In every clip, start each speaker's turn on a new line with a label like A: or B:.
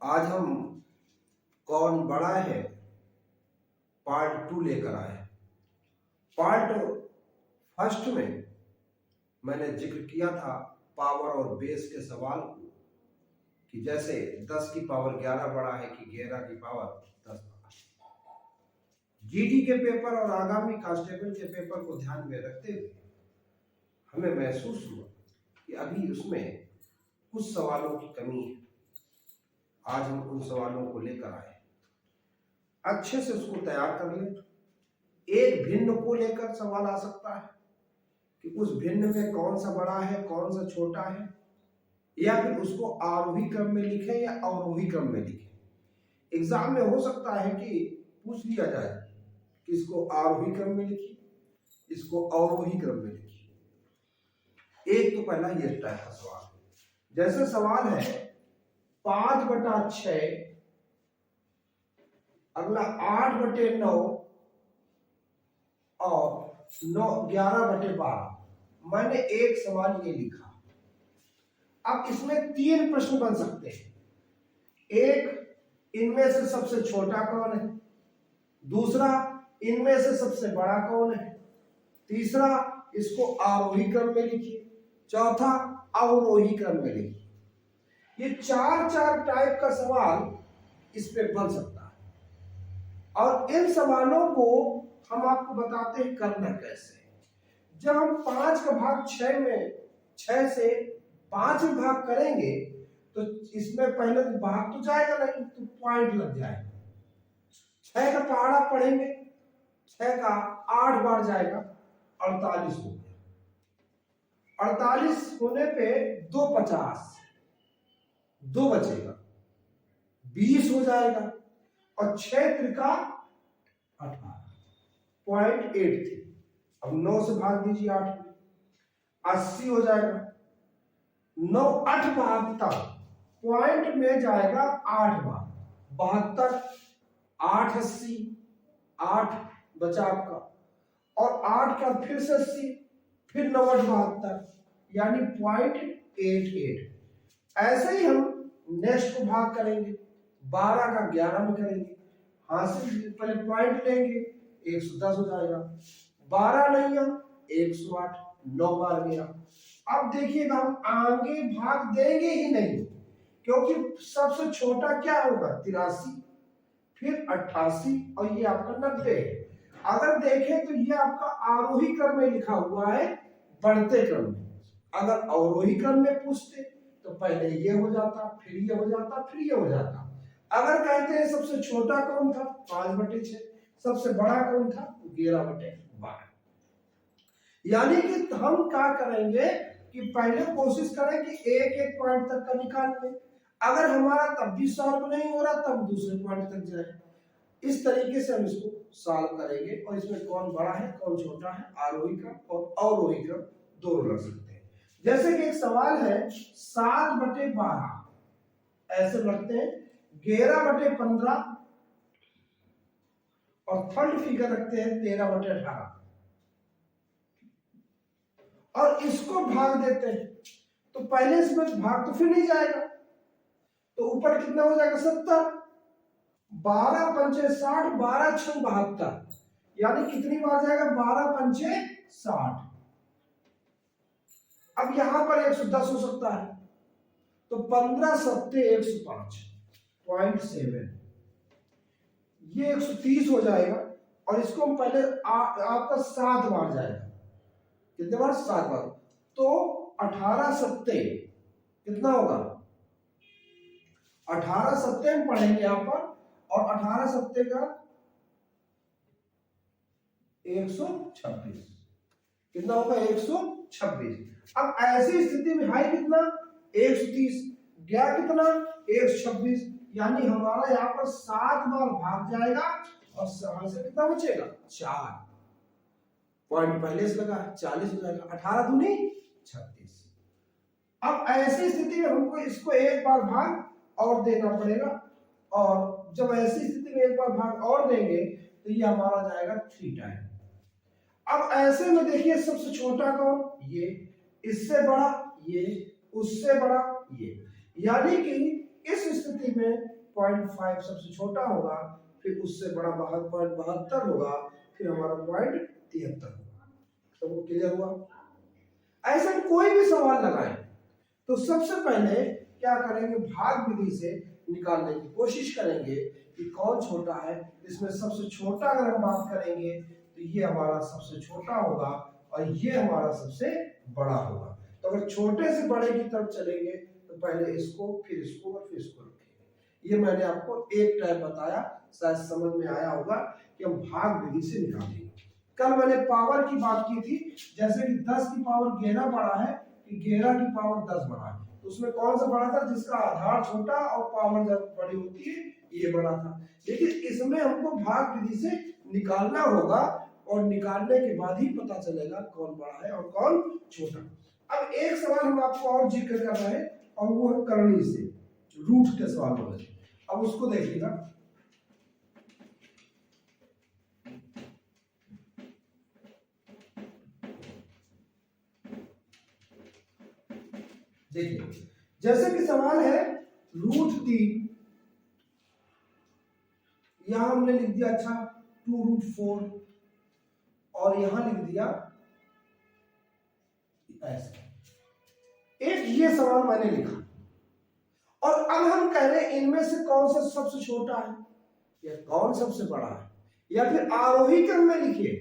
A: आज हम कौन बड़ा है पार्ट 2 लेकर आए। पार्ट फर्स्ट में मैंने जिक्र किया था पावर और बेस के सवाल को, कि जैसे 10 की पावर 11 बड़ा है कि 11 की पावर 10 बड़ा है। जीडी के पेपर और आगामी कांस्टेबल के पेपर को ध्यान में रखते हुए हमें महसूस हुआ कि अभी उसमें कुछ सवालों की कमी है। आज हम उन सवालों को लेकर आए, अच्छे से उसको तैयार कर ले। एक भिन्न को लेकर सवाल आ सकता है कि उस भिन्न में कौन सा बड़ा है कौन सा छोटा है, या फिर उसको आरोही क्रम में लिखें या अवरोही क्रम में लिखें। एग्जाम में हो सकता है कि पूछ लिया जाए कि इसको आरोही क्रम में लिखिए, इसको अवरोही क्रम में लिखिए। एक तो पहला ये टाइप का सवाल है। जैसे सवाल है 5/6, अगला 8/9 और 11/12। मैंने एक सवाल ये लिखा। अब इसमें 3 प्रश्न बन सकते हैं। एक, इनमें से सबसे छोटा कौन है? दूसरा, इनमें से सबसे बड़ा कौन है? तीसरा, इसको आरोही क्रम में लिखिए। चौथा, अवरोही क्रम में लिखिए। ये 4 टाइप का सवाल इस पे बन सकता है, और इन सवालों को हम आपको बताते हैं करना कैसे। जब हम 5 का भाग 6 में 6 से 5 में भाग करेंगे तो इसमें पहले तो भाग तो जाएगा नहीं, तो पॉइंट लग जाएगा। 6 का पहाड़ा पढ़ेंगे, 6 का 8 बार जाएगा, 48 हो गया। 48 होने पे 2 50, 2 बचेगा, 20 हो जाएगा, और 6 त्रिका 18, 0.8 थी। अब 9 से भाग दीजिए 8 में, 80 हो जाएगा। 9 8 72, पॉइंट में जाएगा 8 बार, 72, 8 80, 8 बचा आपका, और 8 का फिर से 80, फिर 9 8 72, यानी 0.88। ऐसे ही हम नेक्स्ट को भाग करेंगे, 12 का 11 में करेंगे। हासिल पहले पॉइंट लेंगे, 110 हो जाएगा। 12 नहीं है, 108, 9 बार गया। अब देखिएगा हम आगे भाग देंगे ही नहीं, क्योंकि सबसे छोटा क्या होगा? 83, फिर 88, और ये आपका 90 है। अगर देखें तो ये आपका आरोही क्रम में लिखा हुआ है, बढ़ते क्रम में। अगर अवरोही क्रम में पूछते तो पहले ये हो जाता, फिर ये हो जाता, फिर ये हो जाता। अगर कहते हैं सबसे छोटा कौन था? 5/6। सबसे बड़ा कौन था? 11/12। यानी कि हम क्या करेंगे कि पहले कोशिश करें कि एक एक पॉइंट तक का निकाल लें। अगर हमारा तब भी सॉल्व नहीं हो रहा, तब दूसरे पॉइंट तक जाए। इस तरीके से हम इसको सॉल्व करेंगे, और इसमें कौन बड़ा है कौन छोटा है, आरोही क्रम और अवरोही क्रम दोनों रख सकते हैं। जैसे कि एक सवाल है 7/12, ऐसे रखते हैं। 11/15, और थर्ड फिगर रखते हैं 13/18, और इसको भाग देते हैं। तो पहले इसमें भाग तो फिर नहीं जाएगा, तो ऊपर कितना हो जाएगा? 70। 12 पंचे 60, 12 6 72, यानी कितनी बार जाएगा? 12 पंचे 60। अब यहां पर 110 हो सकता है, तो 15 सत्ते 105, 0.7, ये 130 हो जाएगा। और इसको हम पहले आपका 7 बार जाएगा। कितने बार? 7 बार। तो 18 सत्ते कितना होगा? 18 सत्ते हम पढ़ेंगे यहां पर, और 18 सत्ते का 126, कितना होगा? 126। अब ऐसी स्थिति में हाई कितना? 130, गया कितना? 126, यानी हमारा यहाँ पर 7 बार भाग जाएगा, और यहाँ से कितना बचेगा? 4 पॉइंट पहले से लगा, 40 हो जाएगा। 18 दूनी 36। अब ऐसी स्थिति में हमको इसको एक बार भाग और देना पड़ेगा, और जब ऐसी स्थिति में एक बार भाग और देंगे तो ये हमारा जाएगा 3 टाइम। अब ऐसे में देखिए सबसे छोटा कौन? ये, इससे बड़ा ये, उससे बड़ा ये। यानी कि इस स्थिति में 0.5 सबसे छोटा होगा, फिर उससे बड़ा 72 होगा, फिर हमारा 73 होगा। सबको क्लियर हुआ? ऐसा कोई भी सवाल लगाएं तो सबसे पहले क्या करेंगे, भाग विधि से निकालने की कोशिश करेंगे कि कौन छोटा है। इसमें सबसे छोटा अगर हम बात करेंगे तो ये हमारा सबसे छोटा होगा और ये हमारा सबसे बड़ा होगा। तो अगर छोटे से बड़े की तरफ चलेंगे तो पहले इसको, फिर इसको और फिर इसको रखेंगे। ये मैंने आपको एक टाइप बताया, शायद समझ में आया होगा कि हम भाग विधि से निकालेंगे। कल मैंने पावर की बात की थी, जैसे कि 10 की पावर 11 बड़ा है कि 11 की पावर 10 बड़ा है, तो उसमें कौन सा बड़ा था, जिसका आधार छोटा और पावर जब बड़ी होती है ये बड़ा था। लेकिन इसमें हमको भाग विधि से निकालना होगा और निकालने के बाद ही पता चलेगा कौन बड़ा है और कौन छोटा। अब एक सवाल हम आपको और जिक्र कर रहे हैं और वो है करनी से, रूट के सवाल हो गए। अब उसको देखिएगा, देखिए जैसे कि सवाल है √3, यहां हमने लिख दिया अच्छा 2√4 और यहां लिख दिया ऐसे। एक ये सवाल मैंने लिखा और अब हम कह रहे हैं इनमें से कौन सा सबसे छोटा है या कौन सबसे बड़ा है, या फिर आरोही क्रम में लिखिए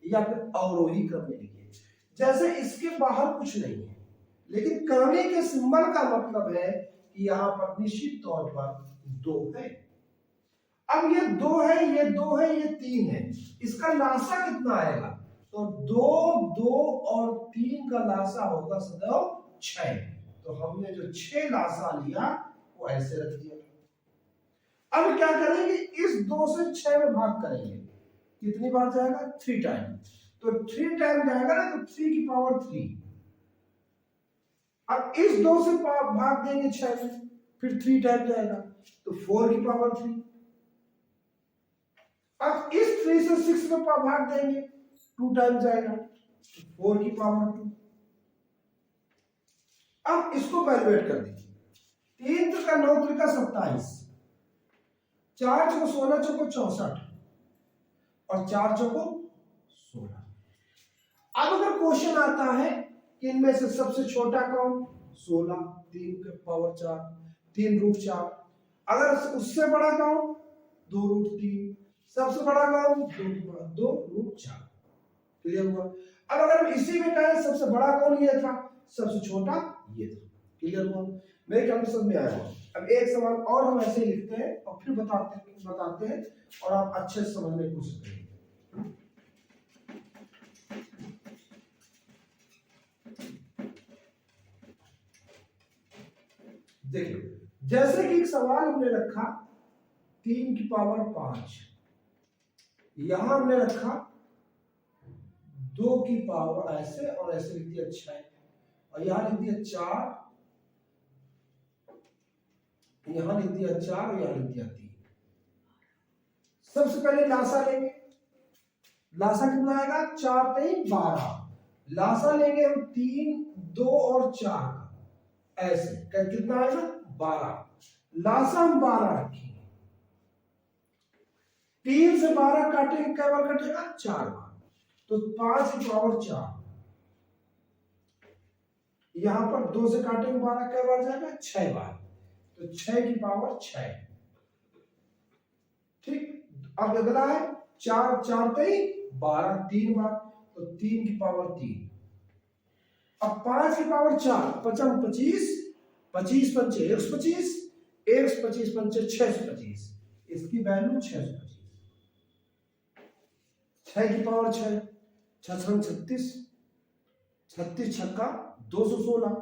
A: या फिर अवरोही क्रम में लिखिए। जैसे इसके बाहर कुछ नहीं है, लेकिन करने के सिंबल का मतलब है कि यहां पर निश्चित तौर पर 2 है। अब ये 2 है, ये 2 है, ये 3 है, इसका लासा कितना आएगा, तो 2, 2 और 3 का लासा होगा सदैव 6। तो हमने जो 6 लासा लिया वो ऐसे रख दिया। अब क्या करेंगे, इस 2 से 6 में भाग करेंगे, कितनी बार जाएगा, 3 टाइम। तो 3 टाइम जाएगा ना, तो 3 की पावर 3। अब इस 2 से भाग देंगे 6 में, फिर 3 टाइम जाएगा, तो 4 की पावर 3। अब इस 3 से 6 में भाग देंगे, 2 टाइम जाएगा, तो 4 की पावर 2। अब इसको वैल्यूएट कर दीजिए, 3 का 9 का 27, 4 चौको 16, चौको 64 और 4 चौको 16। अब अगर क्वेश्चन आता है कि इनमें से सबसे छोटा कौन, 16, 3 के पावर 4, 3√4। अगर उससे बड़ा कौन, 2√3। सबसे बड़ा कौन, 2√4। क्लियर हुआ? अब अगर हम इसी में कहें सबसे बड़ा कौन ये था, सबसे छोटा ये था। क्लियर हुआ? मेरे ख्याल में समझ में आया। अब एक सवाल और हम ऐसे ही लिखते हैं और फिर बताते हैं और आप अच्छे से समझने की कोशिश करेंगे। देखिए जैसे कि एक सवाल हमने रखा 3 की पावर 5, यहां हमने रखा 2 की पावर ऐसे और ऐसे लिख दिया 6 और यहां लिख दिया 4, यहां लिख दिया 4 और यहां लिख दिया 3। सबसे पहले लासा लेंगे, लासा कितना आएगा, 4 3 12। लासा लेंगे हम 3, 2 और 4 ऐसे कितना आएगा, 12। लासा हम 12 रखेंगे, 3 से 12 काटेंगे, कै बार कटेगा, 4 बार, तो 5 की पावर 4। यहां पर 2 से काटेंगे 12, कै बार जाएगा, 6 बार, तो 6 की पावर 6। ठीक, अब अगला है 4 4 3 12, 3 बार, तो 3 की पावर 3। अब 5 की पावर 4, 5 25, 25 पंचे 125, 125 पंचे 625, इसकी वैल्यू 625। 6 की पावर 6, 6 36, 36 छक्का 216,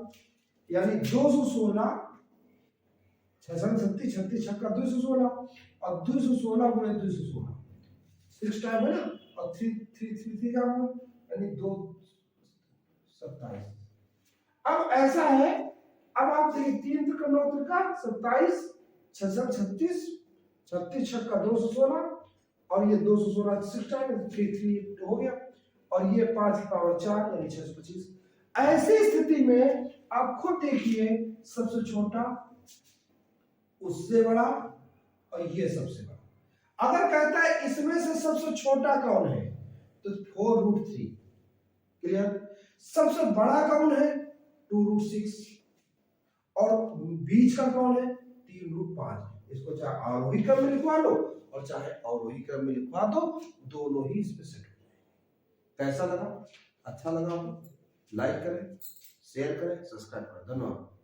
A: यानी 216, 6 36, 36 छक्का 216 और 216 गुणे 216, 6 टाइम है ना, और 3 3 3 3 का यानी 2 27। अब ऐसा है, अब आप देखिए 3 का 9 का 27, 6 36, 36 छक्का 216 और ये 216 6 टाइम 3 3 हो गया और ये 5 की पावर 4 यानी 625। ऐसी स्थिति में आप खुद देखिए, सबसे छोटा उससे बड़ा और ये सबसे बड़ा। अगर कहता है इसमें से सबसे छोटा कौन है, तो 4√3। क्लियर? सबसे बड़ा कौन है? 2√6। और बीच का कौन है? 3√5। इसको चाहे आरोही क्रम में लिखवा लो और चाहे अवरोही क्रम में लिखवा दो, दोनों ही इसमें सेट हो जाएंगे। कैसा लगा? अच्छा लगा हो लाइक करें, शेयर करें, सब्सक्राइब करें। धन्यवाद।